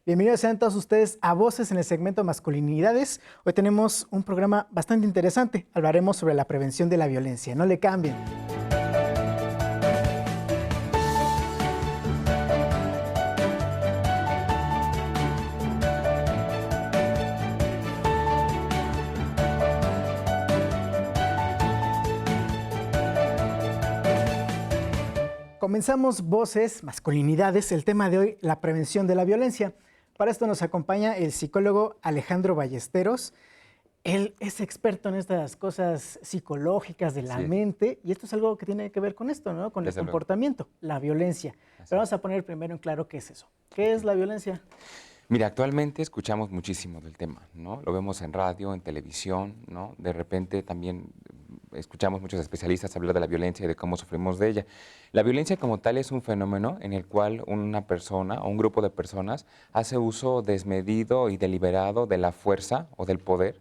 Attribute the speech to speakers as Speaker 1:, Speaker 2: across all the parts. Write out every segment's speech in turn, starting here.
Speaker 1: Bienvenidos sean todos ustedes a Voces en el segmento Masculinidades. Hoy tenemos un programa bastante interesante. Hablaremos sobre la prevención de la violencia. No le cambien. Comenzamos Voces, Masculinidades, el tema de hoy, la prevención de la violencia. Para esto nos acompaña el psicólogo Alejandro Ballesteros. Él es experto en estas cosas psicológicas de la mente y esto es algo que tiene que ver con esto, ¿no? Con el comportamiento, la violencia. Pero vamos a poner primero en claro qué es eso. ¿Qué es la violencia?
Speaker 2: Mira, actualmente escuchamos muchísimo del tema, ¿no? Lo vemos en radio, en televisión, ¿no? De repente también escuchamos muchos especialistas hablar de la violencia y de cómo sufrimos de ella. La violencia como tal es un fenómeno en el cual una persona o un grupo de personas hace uso desmedido y deliberado de la fuerza o del poder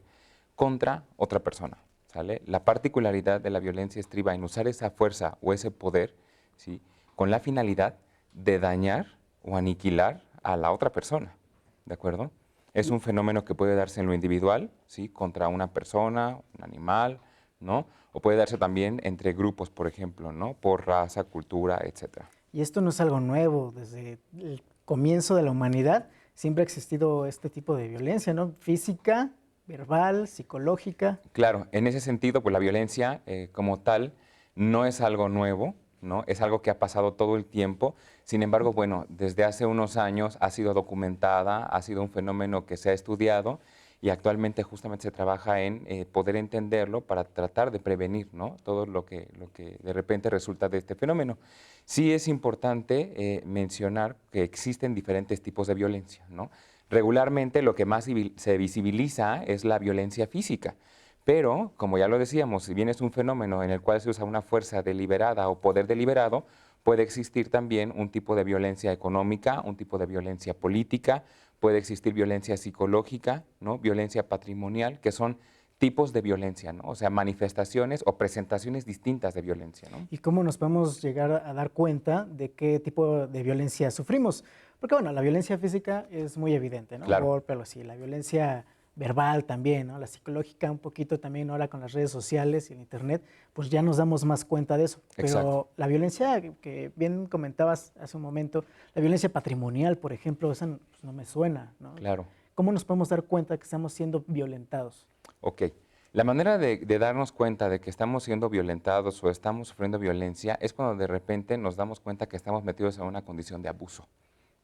Speaker 2: contra otra persona, ¿sale? La particularidad de la violencia estriba en usar esa fuerza o ese poder, ¿sí? Con la finalidad de dañar o aniquilar a la otra persona. ¿De acuerdo? Es un fenómeno que puede darse en lo individual, ¿sí? Contra una persona, un animal, ¿no? O puede darse también entre grupos, por ejemplo, ¿no? Por raza, cultura, etcétera.
Speaker 1: Y esto no es algo nuevo. Desde el comienzo de la humanidad siempre ha existido este tipo de violencia, ¿no? Física, verbal, psicológica.
Speaker 2: Claro, en ese sentido, pues la violencia como tal no es algo nuevo, ¿no? Es algo que ha pasado todo el tiempo. Sin embargo, bueno, desde hace unos años ha sido documentada, ha sido un fenómeno que se ha estudiado y actualmente justamente se trabaja en poder entenderlo para tratar de prevenir, ¿no? Todo lo que de repente resulta de este fenómeno. Sí es importante mencionar que existen diferentes tipos de violencia, ¿no? Regularmente lo que más se visibiliza es la violencia física. Pero, como ya lo decíamos, si bien es un fenómeno en el cual se usa una fuerza deliberada o poder deliberado, puede existir también un tipo de violencia económica, un tipo de violencia política, puede existir violencia psicológica, ¿no? Violencia patrimonial, que son tipos de violencia, ¿no? O sea, manifestaciones o presentaciones distintas de violencia, ¿no?
Speaker 1: ¿Y cómo nos podemos llegar a dar cuenta de qué tipo de violencia sufrimos? Porque, bueno, la violencia física es muy evidente, ¿no? Un
Speaker 2: Claro.
Speaker 1: golpe o así. La violencia verbal también, ¿no? La psicológica un poquito también, ahora con las redes sociales y el internet, pues ya nos damos más cuenta de eso. Pero
Speaker 2: Exacto.
Speaker 1: la violencia que bien comentabas hace un momento, la violencia patrimonial, por ejemplo, esa pues, no me suena, ¿no?
Speaker 2: Claro.
Speaker 1: ¿Cómo nos podemos dar cuenta que estamos siendo violentados?
Speaker 2: Ok. La manera de darnos cuenta de que estamos siendo violentados o estamos sufriendo violencia es cuando de repente nos damos cuenta que estamos metidos en una condición de abuso,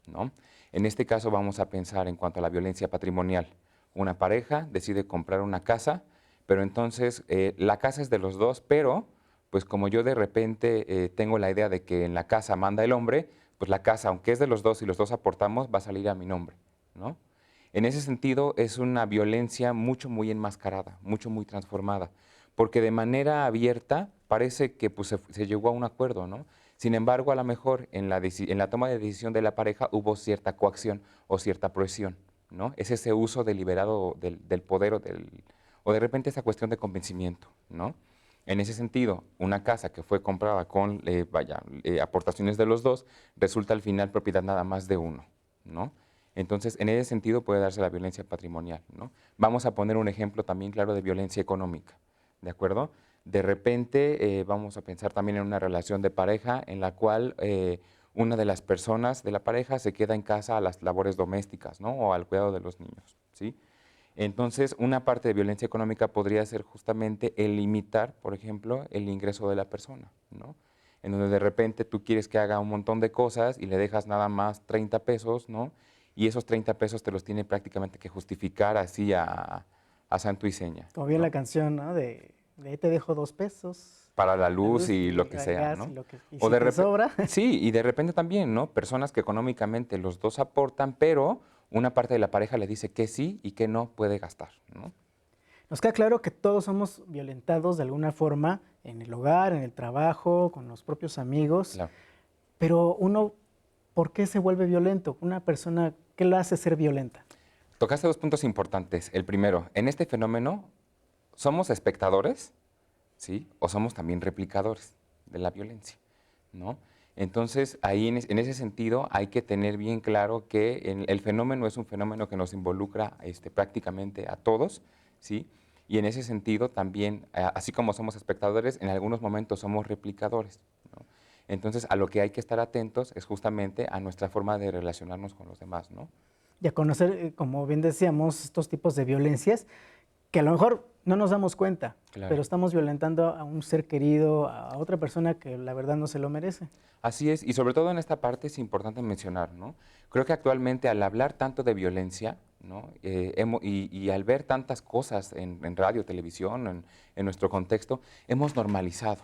Speaker 2: ¿no? En este caso vamos a pensar en cuanto a la violencia patrimonial. Una pareja decide comprar una casa, pero entonces la casa es de los dos, pero pues como yo de repente tengo la idea de que en la casa manda el hombre, pues la casa, aunque es de los dos y los dos aportamos, va a salir a mi nombre, ¿no? En ese sentido es una violencia muy enmascarada, muy transformada, porque de manera abierta parece que pues, se llegó a un acuerdo, ¿no? Sin embargo, a lo mejor en la toma de decisión de la pareja hubo cierta coacción o cierta presión, ¿no? Es ese uso deliberado del poder o de repente esa cuestión de convencimiento, ¿no? En ese sentido, una casa que fue comprada con aportaciones de los dos, resulta al final propiedad nada más de uno, ¿no? Entonces, en ese sentido puede darse la violencia patrimonial, ¿no? Vamos a poner un ejemplo también claro de violencia económica, ¿de acuerdo? De repente vamos a pensar también en una relación de pareja en la cual una de las personas de la pareja se queda en casa a las labores domésticas, ¿no? O al cuidado de los niños, ¿sí? Entonces, una parte de violencia económica podría ser justamente el limitar, por ejemplo, el ingreso de la persona, ¿no? En donde de repente tú quieres que haga un montón de cosas y le dejas nada más 30 pesos, ¿no? Y esos 30 pesos te los tiene prácticamente que justificar así a santo y seña,
Speaker 1: Como bien
Speaker 2: ¿no?
Speaker 1: la canción, ¿no? De ahí te dejo 2 pesos.
Speaker 2: Para la
Speaker 1: La
Speaker 2: luz
Speaker 1: luz
Speaker 2: y
Speaker 1: y
Speaker 2: lo que
Speaker 1: el
Speaker 2: sea,
Speaker 1: gas
Speaker 2: ¿no?
Speaker 1: y
Speaker 2: O
Speaker 1: si
Speaker 2: de
Speaker 1: te
Speaker 2: repente,
Speaker 1: sobra.
Speaker 2: sí, y de repente también, ¿no? Personas que económicamente los dos aportan, pero una parte de la pareja le dice que sí y que no puede gastar, ¿no?
Speaker 1: Nos queda claro que todos somos violentados de alguna forma en el hogar, en el trabajo, con los propios amigos,
Speaker 2: Claro.
Speaker 1: pero uno, ¿por qué se vuelve violento? Una persona, ¿qué la hace ser violenta?
Speaker 2: Tocaste dos puntos importantes. El primero, en este fenómeno, ¿somos espectadores? ¿Sí? ¿O somos también replicadores de la violencia? ¿No? Entonces, ahí en ese sentido hay que tener bien claro que el fenómeno es un fenómeno que nos involucra prácticamente a todos, ¿sí? Y en ese sentido también, así como somos espectadores, en algunos momentos somos replicadores, ¿no? Entonces, a lo que hay que estar atentos es justamente a nuestra forma de relacionarnos con los demás, ¿no?
Speaker 1: Y a conocer, como bien decíamos, estos tipos de violencias que a lo mejor no nos damos cuenta,
Speaker 2: Claro.
Speaker 1: pero estamos violentando a un ser querido, a otra persona que la verdad no se lo merece.
Speaker 2: Así es, y sobre todo en esta parte es importante mencionar, ¿no? Creo que actualmente al hablar tanto de violencia, ¿no? Y al ver tantas cosas en radio, televisión, en nuestro contexto, hemos normalizado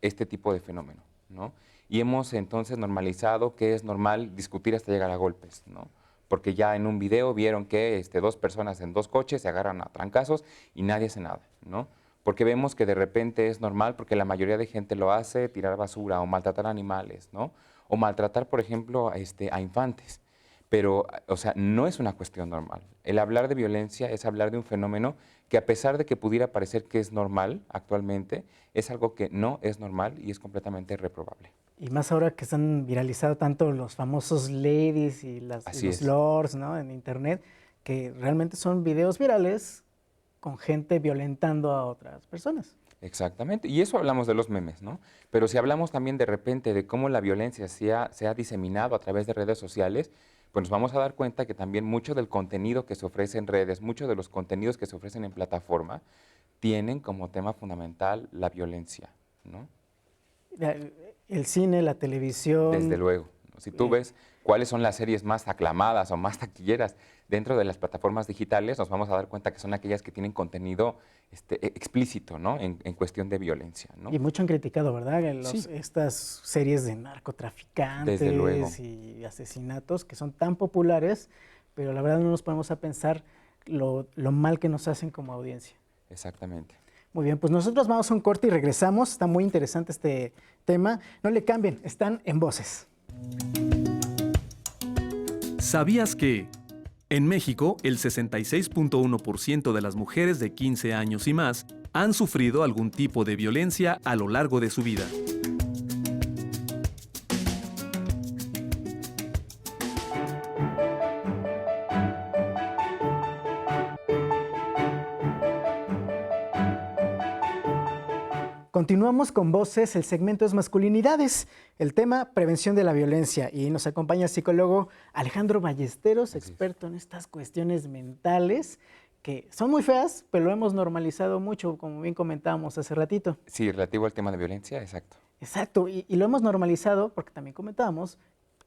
Speaker 2: este tipo de fenómeno, ¿no? Y hemos entonces normalizado que es normal discutir hasta llegar a golpes, ¿no? Porque ya en un video vieron que dos personas en dos coches se agarran a trancazos y nadie hace nada, ¿no? Porque vemos que de repente es normal, porque la mayoría de gente lo hace, tirar basura o maltratar animales, ¿no? O maltratar, por ejemplo, a infantes. Pero, o sea, no es una cuestión normal. El hablar de violencia es hablar de un fenómeno que a pesar de que pudiera parecer que es normal actualmente, es algo que no es normal y es completamente reprobable.
Speaker 1: Y más ahora que se han viralizado tanto los famosos ladies y
Speaker 2: Así
Speaker 1: los
Speaker 2: es.
Speaker 1: lords, ¿no? En internet, que realmente son videos virales con gente violentando a otras personas.
Speaker 2: Exactamente, y eso hablamos de los memes, ¿no? Pero si hablamos también de repente de cómo la violencia se ha diseminado a través de redes sociales, pues nos vamos a dar cuenta que también mucho del contenido que se ofrece en redes, muchos de los contenidos que se ofrecen en plataforma, tienen como tema fundamental la violencia, ¿no?
Speaker 1: La- El cine, la
Speaker 2: Desde
Speaker 1: televisión,
Speaker 2: luego, ¿no? Si tú
Speaker 1: eh,
Speaker 2: ves cuáles son las series más aclamadas o más taquilleras dentro de las plataformas digitales, nos vamos a dar cuenta que son aquellas que tienen contenido explícito, ¿no? En cuestión de violencia, ¿no?
Speaker 1: y mucho han criticado, ¿verdad?
Speaker 2: Sí,
Speaker 1: Estas series de
Speaker 2: desde luego,
Speaker 1: narcotraficantes y asesinatos que son tan populares, pero la verdad no nos ponemos a pensar lo mal que nos hacen como audiencia.
Speaker 2: exactamente.
Speaker 1: Muy bien, pues nosotros vamos a un corte y regresamos. Está muy interesante este tema. No le cambien, están en Voces.
Speaker 3: ¿Sabías que en México el 66.1% de las mujeres de 15 años y más han sufrido algún tipo de violencia a lo largo de su vida?
Speaker 1: Continuamos con Voces, el segmento es masculinidades, el tema prevención de la violencia y nos acompaña el psicólogo Alejandro Ballesteros,
Speaker 2: Así es.
Speaker 1: experto en estas cuestiones mentales que son muy feas, pero lo hemos normalizado mucho, como bien comentábamos hace ratito.
Speaker 2: Sí, relativo al tema de violencia, exacto.
Speaker 1: Exacto, y lo hemos normalizado porque también comentábamos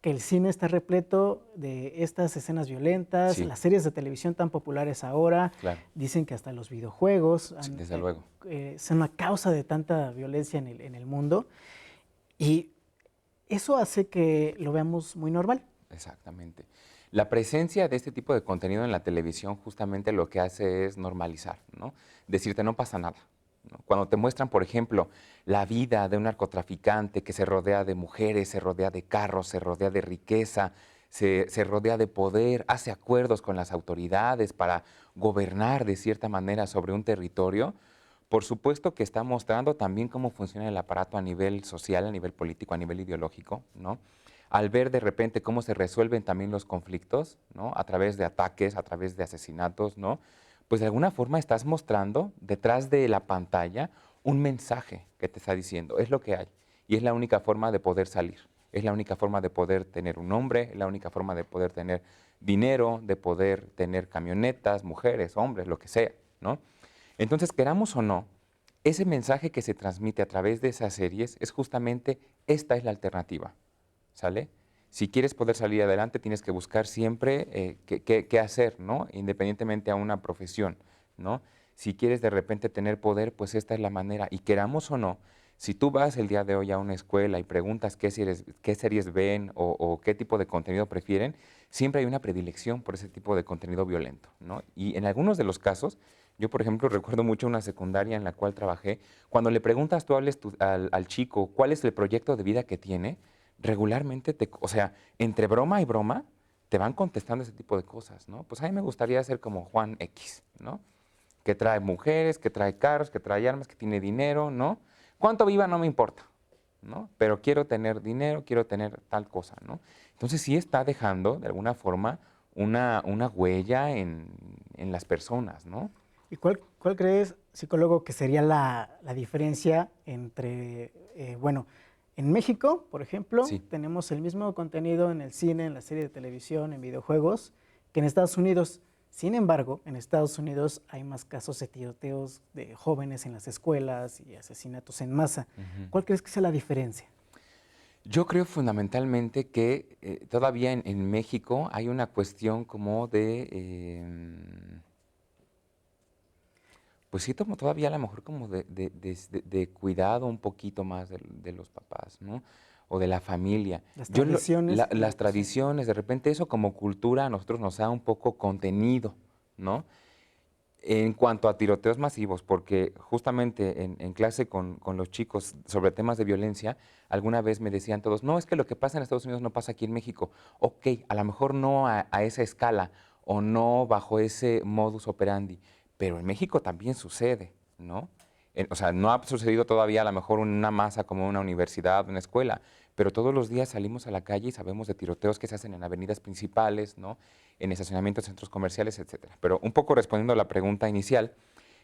Speaker 1: que el cine está repleto de estas escenas violentas,
Speaker 2: Sí.
Speaker 1: las series de televisión tan populares ahora,
Speaker 2: Claro.
Speaker 1: dicen que hasta los videojuegos
Speaker 2: Sí, desde luego.
Speaker 1: son la causa de tanta violencia en el mundo y eso hace que lo veamos muy normal.
Speaker 2: Exactamente. La presencia de este tipo de contenido en la televisión justamente lo que hace es normalizar, ¿no? Decirte no pasa nada, ¿no? Cuando te muestran, por ejemplo, la vida de un narcotraficante que se rodea de mujeres, se rodea de carros, se rodea de riqueza, se rodea de poder, hace acuerdos con las autoridades para gobernar de cierta manera sobre un territorio, por supuesto que está mostrando también cómo funciona el aparato a nivel social, a nivel político, a nivel ideológico, ¿no? Al ver de repente cómo se resuelven también los conflictos, ¿no? A través de ataques, a través de asesinatos, ¿no? Pues de alguna forma estás mostrando detrás de la pantalla un mensaje que te está diciendo, es lo que hay. Y es la única forma de poder salir, es la única forma de poder tener un nombre, es la única forma de poder tener dinero, de poder tener camionetas, mujeres, hombres, lo que sea, ¿no? Entonces, queramos o no, ese mensaje que se transmite a través de esas series es justamente, esta es la alternativa, ¿sale? Si quieres poder salir adelante, tienes que buscar siempre qué hacer, ¿no? Independientemente a una profesión, ¿no? Si quieres de repente tener poder, pues esta es la manera. Y queramos o no, si tú vas el día de hoy a una escuela y preguntas qué series ven o qué tipo de contenido prefieren, siempre hay una predilección por ese tipo de contenido violento, ¿no? Y en algunos de los casos, yo por ejemplo recuerdo mucho una secundaria en la cual trabajé, cuando le preguntas tú al chico cuál es el proyecto de vida que tiene, regularmente, o sea, entre broma y broma, te van contestando ese tipo de cosas, ¿no? Pues a mí me gustaría ser como Juan X, ¿no? Que trae mujeres, que trae carros, que trae armas, que tiene dinero, ¿no? ¿Cuánto viva? No me importa, ¿no? Pero quiero tener dinero, quiero tener tal cosa, ¿no? Entonces sí está dejando, de alguna forma, una huella en las personas, ¿no?
Speaker 1: ¿Y cuál crees, psicólogo, que sería la diferencia entre, bueno, en México, por ejemplo,
Speaker 2: Sí.
Speaker 1: tenemos el mismo contenido en el cine, en la serie de televisión, en videojuegos, que en Estados Unidos? Sin embargo, en Estados Unidos hay más casos de tiroteos de jóvenes en las escuelas y asesinatos en masa.
Speaker 2: Ujú.
Speaker 1: ¿Cuál crees que sea la diferencia?
Speaker 2: Yo creo fundamentalmente que todavía en México hay una cuestión como de, pues sí, como todavía a lo mejor como de cuidado un poquito más de los papás, ¿no? O de la familia.
Speaker 1: Las tradiciones,
Speaker 2: Las
Speaker 1: sí.
Speaker 2: tradiciones, de repente eso como cultura a nosotros nos da un poco contenido, ¿no? En cuanto a tiroteos masivos, porque justamente en clase con los chicos sobre temas de violencia, alguna vez me decían todos, no, es que lo que pasa en Estados Unidos no pasa aquí en México. Ok, a lo mejor no a esa escala o no bajo ese modus operandi, pero en México también sucede, ¿no? O sea, no ha sucedido todavía a lo mejor una masa como una universidad, una escuela, pero todos los días salimos a la calle y sabemos de tiroteos que se hacen en avenidas principales, ¿no? En estacionamientos, centros comerciales, etcétera. Pero un poco respondiendo a la pregunta inicial,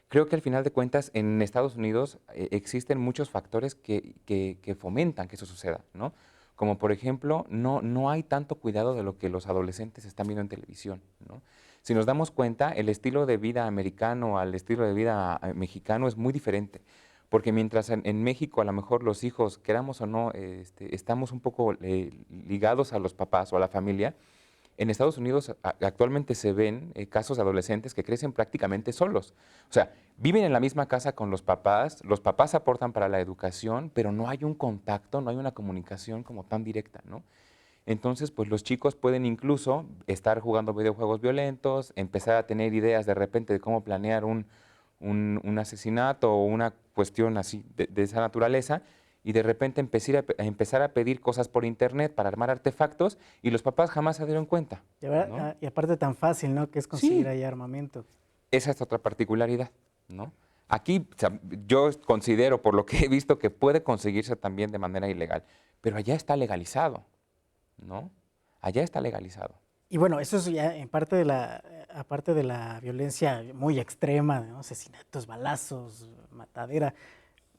Speaker 2: creo que al final de cuentas en Estados Unidos existen muchos factores que fomentan que eso suceda, ¿no? Como por ejemplo, no hay tanto cuidado de lo que los adolescentes están viendo en televisión, ¿no? Si nos damos cuenta, el estilo de vida americano al estilo de vida mexicano es muy diferente. Porque mientras en México a lo mejor los hijos, queramos o no, estamos un poco ligados a los papás o a la familia, en Estados Unidos actualmente se ven casos de adolescentes que crecen prácticamente solos. O sea, viven en la misma casa con los papás aportan para la educación, pero no hay un contacto, no hay una comunicación como tan directa, ¿no? Entonces, pues los chicos pueden incluso estar jugando videojuegos violentos, empezar a tener ideas de repente de cómo planear un asesinato o una cuestión así de esa naturaleza, y de repente empezar a pedir cosas por internet para armar artefactos y los papás jamás se dieron cuenta, ¿no?
Speaker 1: Y aparte tan fácil, ¿no? Que es conseguir
Speaker 2: Sí,
Speaker 1: ahí armamento.
Speaker 2: esa es otra particularidad, ¿no? Aquí, o sea, yo considero, por lo que he visto, que puede conseguirse también de manera ilegal, pero allá está legalizado, ¿no? Allá está legalizado.
Speaker 1: Y bueno, eso es ya en parte de aparte de la violencia muy extrema, ¿no? Asesinatos, balazos, matadera,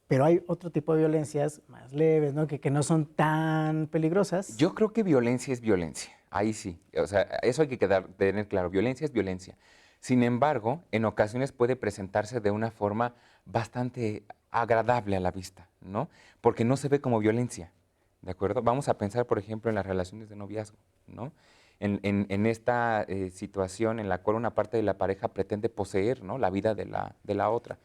Speaker 1: pero hay otro tipo de violencias más leves, ¿no? Que no son tan peligrosas.
Speaker 2: Yo creo que violencia es violencia, ahí sí, o sea, eso hay que tener claro, violencia es violencia. Sin embargo, en ocasiones puede presentarse de una forma bastante agradable a la vista, ¿no? Porque no se ve como violencia, ¿de acuerdo? Vamos a pensar, por ejemplo, en las relaciones de noviazgo, ¿no? En esta situación en la cual una parte de la pareja pretende poseer, ¿no? La vida de la otra,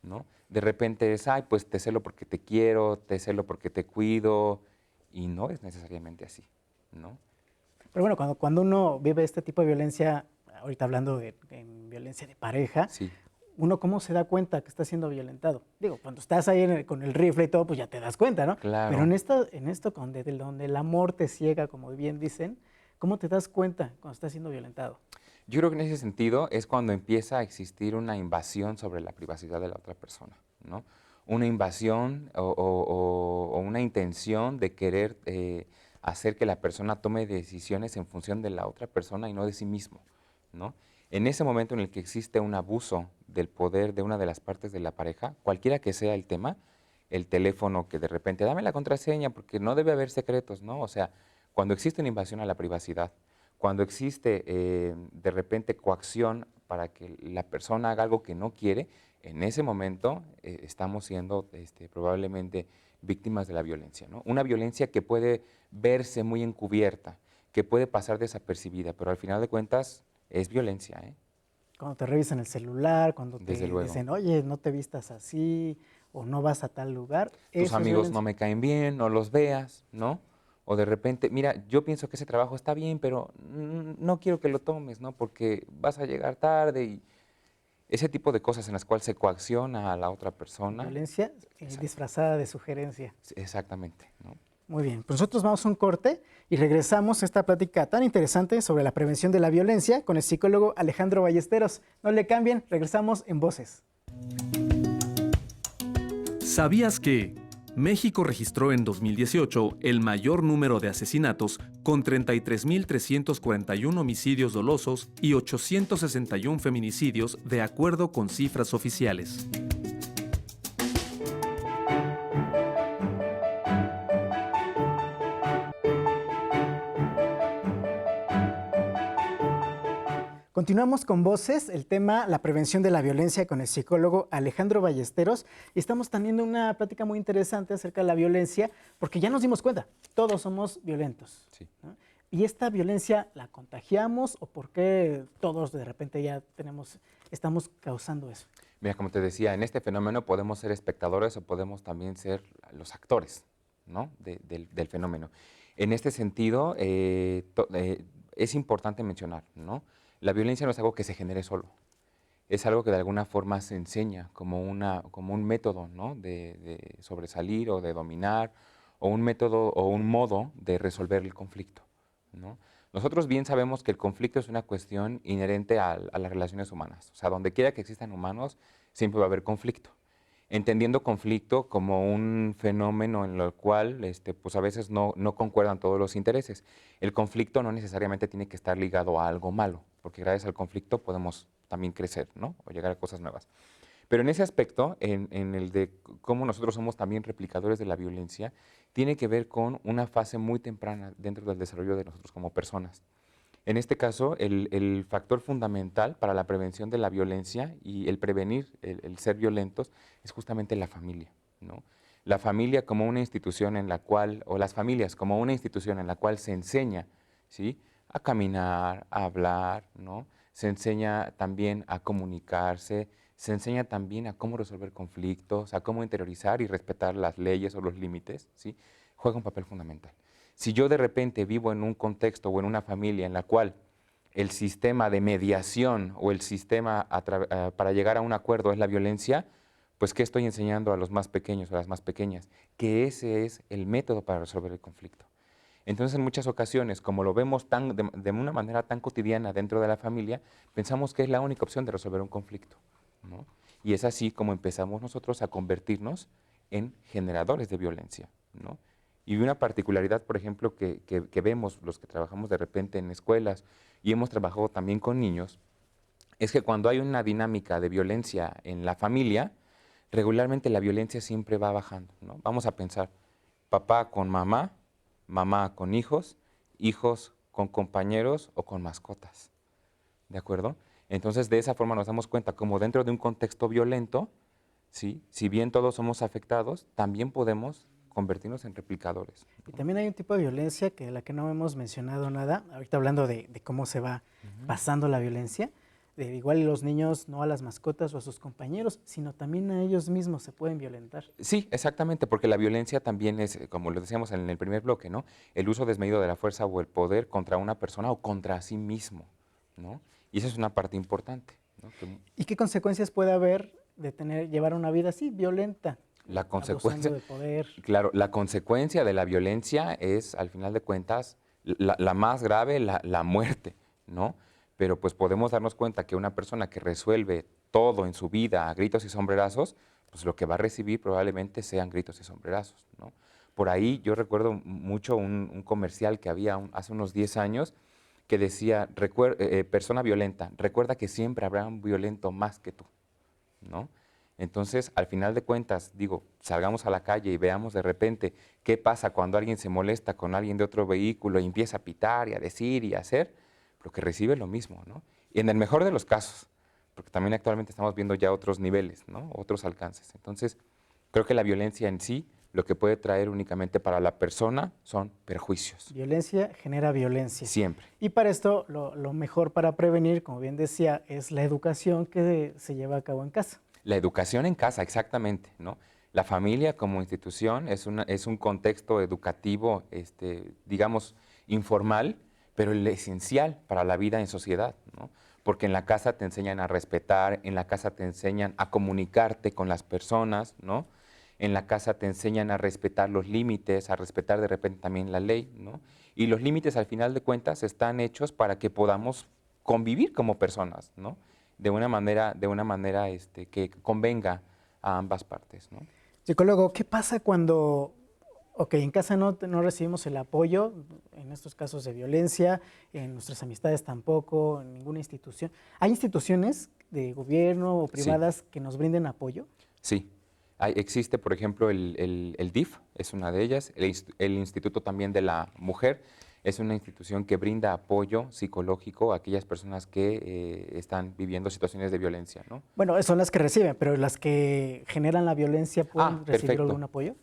Speaker 2: ¿no? De repente es, ay, pues te celo porque te quiero, te celo porque te cuido, y no es necesariamente así, ¿no?
Speaker 1: Pero bueno, cuando uno vive este tipo de violencia, ahorita hablando de violencia de pareja,
Speaker 2: Sí.
Speaker 1: uno cómo se da cuenta que está siendo violentado. Digo, cuando estás ahí con el rifle y todo, pues ya te das cuenta, ¿no?
Speaker 2: Claro.
Speaker 1: Pero en esto donde el amor te ciega, como bien dicen, ¿cómo te das cuenta cuando estás siendo violentado?
Speaker 2: Yo creo que en ese sentido es cuando empieza a existir una invasión sobre la privacidad de la otra persona, ¿no? Una invasión o una intención de querer hacer que la persona tome decisiones en función de la otra persona y no de sí mismo, ¿no? En ese momento en el que existe un abuso del poder de una de las partes de la pareja, cualquiera que sea el tema, el teléfono que de repente, dame la contraseña porque no debe haber secretos, ¿no? O sea, cuando existe una invasión a la privacidad, cuando existe de repente coacción para que la persona haga algo que no quiere, en ese momento estamos siendo probablemente víctimas de la violencia, ¿no? Una violencia que puede verse muy encubierta, que puede pasar desapercibida, pero al final de cuentas es violencia, ¿eh?
Speaker 1: Cuando te revisan el celular, cuando
Speaker 2: Desde
Speaker 1: te
Speaker 2: luego.
Speaker 1: dicen, oye, no te vistas así, o no vas a tal lugar,
Speaker 2: Tus
Speaker 1: eso es
Speaker 2: amigos no
Speaker 1: violencia.
Speaker 2: me caen bien, no los veas, ¿no? O de repente, mira, yo pienso que ese trabajo está bien, pero no quiero que lo tomes, ¿no? Porque vas a llegar tarde y ese tipo de cosas en las cuales se coacciona a la otra persona.
Speaker 1: Violencia
Speaker 2: Exacto.
Speaker 1: disfrazada de sugerencia.
Speaker 2: Exactamente, ¿no?
Speaker 1: Muy bien, pues nosotros vamos a un corte y regresamos a esta plática tan interesante sobre la prevención de la violencia con el psicólogo Alejandro Ballesteros. No le cambien, regresamos en Voces.
Speaker 3: ¿Sabías que México registró en 2018 el mayor número de asesinatos, con 33.341 homicidios dolosos y 861 feminicidios, de acuerdo con cifras oficiales.
Speaker 1: Continuamos con Voces, el tema la prevención de la violencia con el psicólogo Alejandro Ballesteros. Y estamos teniendo una plática muy interesante acerca de la violencia, porque ya nos dimos cuenta, todos somos violentos.
Speaker 2: Sí.
Speaker 1: ¿No? ¿Y esta violencia la contagiamos o por qué todos de repente ya estamos causando eso?
Speaker 2: Mira, como te decía, en este fenómeno podemos ser espectadores o podemos también ser los actores, ¿no? del fenómeno. En este sentido, es importante mencionar, ¿no? La violencia no es algo que se genere solo, es algo que de alguna forma se enseña como un método, ¿no? de sobresalir o de dominar, o un método o un modo de resolver el conflicto, ¿no? Nosotros bien sabemos que el conflicto es una cuestión inherente a las relaciones humanas. O sea, donde quiera que existan humanos, siempre va a haber conflicto. Entendiendo conflicto como un fenómeno en el cual pues a veces no concuerdan todos los intereses. El conflicto no necesariamente tiene que estar ligado a algo malo, porque gracias al conflicto podemos también crecer, ¿no? O llegar a cosas nuevas. Pero en ese aspecto, en el de cómo nosotros somos también replicadores de la violencia, tiene que ver con una fase muy temprana dentro del desarrollo de nosotros como personas. En este caso, el factor fundamental para la prevención de la violencia y el prevenir el ser violentos es justamente la familia, ¿no? La familia como una institución en la cual, o las familias como una institución en la cual se enseña, ¿sí?, a caminar, a hablar, ¿no? Se enseña también a comunicarse, se enseña también a cómo resolver conflictos, a cómo interiorizar y respetar las leyes o los límites, ¿sí? Juega un papel fundamental. Si yo de repente vivo en un contexto o en una familia en la cual el sistema de mediación o el sistema para llegar a un acuerdo es la violencia, pues ¿qué estoy enseñando a los más pequeños o a las más pequeñas? Que ese es el método para resolver el conflicto. Entonces, en muchas ocasiones, como lo vemos de una manera tan cotidiana dentro de la familia, pensamos que es la única opción de resolver un conflicto, ¿no? Y es así como empezamos nosotros a convertirnos en generadores de violencia, ¿no? Y una particularidad, por ejemplo, que vemos los que trabajamos de repente en escuelas y hemos trabajado también con niños, es que cuando hay una dinámica de violencia en la familia, regularmente la violencia siempre va bajando, ¿no? Vamos a pensar, papá con mamá, mamá con hijos, hijos con compañeros o con mascotas, ¿de acuerdo? Entonces, de esa forma nos damos cuenta como dentro de un contexto violento, ¿sí?, si bien todos somos afectados, también podemos convertirnos en replicadores,
Speaker 1: Y
Speaker 2: ¿no?
Speaker 1: también hay un tipo de violencia que de la que no hemos mencionado nada, ahorita hablando de cómo se va pasando la violencia, de igual los niños no a las mascotas o a sus compañeros, sino también a ellos mismos se pueden violentar.
Speaker 2: Sí, exactamente, porque la violencia también es, como lo decíamos en el primer bloque, ¿no? El uso desmedido de la fuerza o el poder contra una persona o contra sí mismo, ¿no? Y esa es una parte importante, ¿no?
Speaker 1: ¿Y qué consecuencias puede haber de llevar una vida así, violenta,
Speaker 2: La
Speaker 1: abusando
Speaker 2: consecuencia,
Speaker 1: de poder?
Speaker 2: claro, la consecuencia de la violencia es, al final de cuentas, la más grave, la muerte, ¿no? Pero pues podemos darnos cuenta que una persona que resuelve todo en su vida a gritos y sombrerazos, pues lo que va a recibir probablemente sean gritos y sombrerazos, ¿no? Por ahí yo recuerdo mucho un comercial que había hace unos 10 años que decía, persona violenta, recuerda que siempre habrá un violento más que tú, ¿no? Entonces, al final de cuentas, digo, salgamos a la calle y veamos de repente qué pasa cuando alguien se molesta con alguien de otro vehículo y empieza a pitar y a decir y a hacer, pero que recibe lo mismo, ¿no? Y en el mejor de los casos, porque también actualmente estamos viendo ya otros niveles, ¿no? Otros alcances. Entonces, creo que la violencia en sí, lo que puede traer únicamente para la persona son perjuicios.
Speaker 1: Violencia genera violencia.
Speaker 2: Siempre.
Speaker 1: Y para esto, lo mejor para prevenir, como bien decía, es la educación que se lleva a cabo en casa.
Speaker 2: La educación en casa, exactamente, ¿no? La familia como institución es un contexto educativo, digamos, informal, pero el esencial para la vida en sociedad, ¿no? Porque en la casa te enseñan a respetar, en la casa te enseñan a comunicarte con las personas, ¿no? En la casa te enseñan a respetar los límites, a respetar de repente también la ley, ¿no? Y los límites, al final de cuentas, están hechos para que podamos convivir como personas, ¿no? De una manera que convenga a ambas partes, ¿no?
Speaker 1: Psicólogo, ¿qué pasa cuando, ok, en casa no recibimos el apoyo, en estos casos de violencia, en nuestras amistades tampoco, en ninguna institución? ¿Hay instituciones de gobierno o
Speaker 2: Sí.
Speaker 1: privadas que nos brinden apoyo?
Speaker 2: Sí. Existe, por ejemplo, el DIF, es una de ellas, el Instituto también de la Mujer, es una institución que brinda apoyo psicológico a aquellas personas que están viviendo situaciones de violencia, ¿no?
Speaker 1: Bueno, son las que reciben, pero las que generan la violencia pueden recibir
Speaker 2: Perfecto.
Speaker 1: algún apoyo.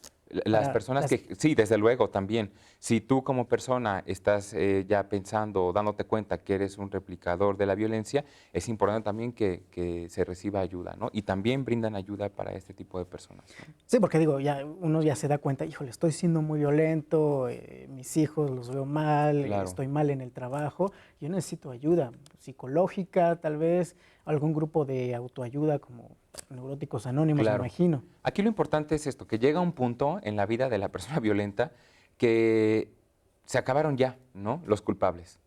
Speaker 2: Las
Speaker 1: Para
Speaker 2: personas
Speaker 1: las-
Speaker 2: que, sí, desde luego también. Si tú como persona estás ya pensando o dándote cuenta que eres un replicador de la violencia, es importante también que se reciba ayuda, ¿no? Y también brindan ayuda para este tipo de personas, ¿no?
Speaker 1: Sí, porque digo, ya uno ya se da cuenta, híjole, estoy siendo muy violento, mis hijos los veo mal,
Speaker 2: Claro.
Speaker 1: estoy mal en el trabajo, yo necesito ayuda psicológica, tal vez, algún grupo de autoayuda como Neuróticos Anónimos, me
Speaker 2: Claro.
Speaker 1: imagino.
Speaker 2: Aquí lo importante es esto, que llega un punto en la vida de la persona violenta que se acabaron ya, ¿no? Los culpables.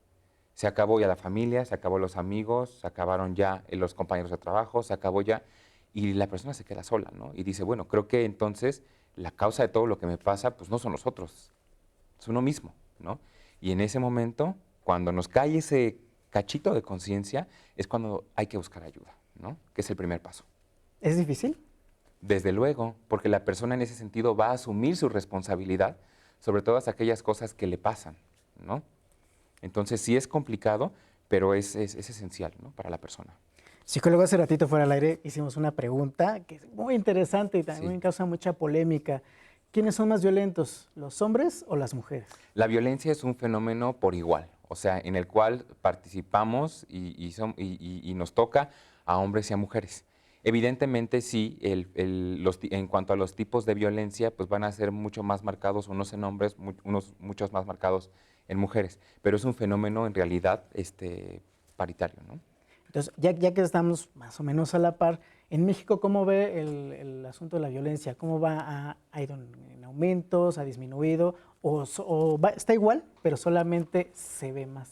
Speaker 2: Se acabó ya la familia, se acabó los amigos, se acabaron ya los compañeros de trabajo, se acabó ya, y la persona se queda sola, ¿no? Y dice, bueno, creo que entonces la causa de todo lo que me pasa, pues no son los otros, es uno mismo, ¿no? Y en ese momento, cuando nos cae ese cachito de conciencia, es cuando hay que buscar ayuda, ¿no? Que es el primer paso.
Speaker 1: ¿Es difícil?
Speaker 2: Desde luego, porque la persona en ese sentido va a asumir su responsabilidad sobre todas aquellas cosas que le pasan, ¿no? Entonces sí es complicado, pero es esencial, ¿no? Para la persona.
Speaker 1: Psicólogo, hace ratito fuera al aire hicimos una pregunta que es muy interesante y también
Speaker 2: Sí.
Speaker 1: causa mucha polémica. ¿Quiénes son más violentos, los hombres o las mujeres?
Speaker 2: La violencia es un fenómeno por igual, o sea, en el cual participamos y nos toca a hombres y a mujeres. Evidentemente sí, en cuanto a los tipos de violencia, pues van a ser mucho más marcados unos en hombres, muchos más marcados en mujeres, pero es un fenómeno en realidad paritario, ¿no?
Speaker 1: Entonces, ya que estamos más o menos a la par, en México, ¿cómo ve el asunto de la violencia? ¿Cómo ha ido en aumentos, ha disminuido está igual, pero solamente se ve más?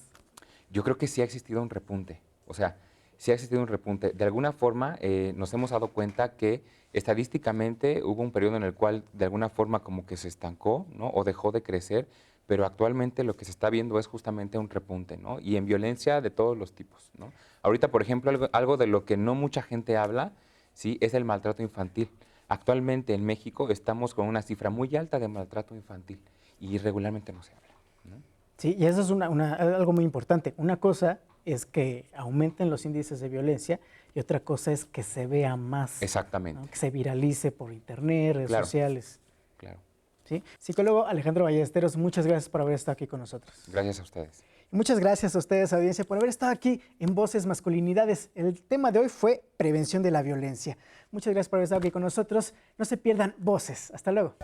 Speaker 2: Yo creo que sí ha existido un repunte, o sea, sí ha existido un repunte. De alguna forma nos hemos dado cuenta que estadísticamente hubo un periodo en el cual de alguna forma como que se estancó, ¿no? O dejó de crecer, pero actualmente lo que se está viendo es justamente un repunte, ¿no? Y en violencia de todos los tipos, ¿no? Ahorita, por ejemplo, algo de lo que no mucha gente habla, ¿sí? Es el maltrato infantil. Actualmente en México estamos con una cifra muy alta de maltrato infantil y regularmente no se habla, ¿no?
Speaker 1: Sí, y eso es algo muy importante. Una cosa es que aumenten los índices de violencia y otra cosa es que se vea más,
Speaker 2: Exactamente,
Speaker 1: ¿no? Que se viralice por internet, redes
Speaker 2: Claro.
Speaker 1: sociales.
Speaker 2: claro.
Speaker 1: ¿Sí? Psicólogo Alejandro Ballesteros, muchas gracias por haber estado aquí con nosotros.
Speaker 2: Gracias a ustedes.
Speaker 1: Y muchas gracias a ustedes, audiencia, por haber estado aquí en Voces Masculinidades. El tema de hoy fue prevención de la violencia. Muchas gracias por haber estado aquí con nosotros. No se pierdan Voces. Hasta luego.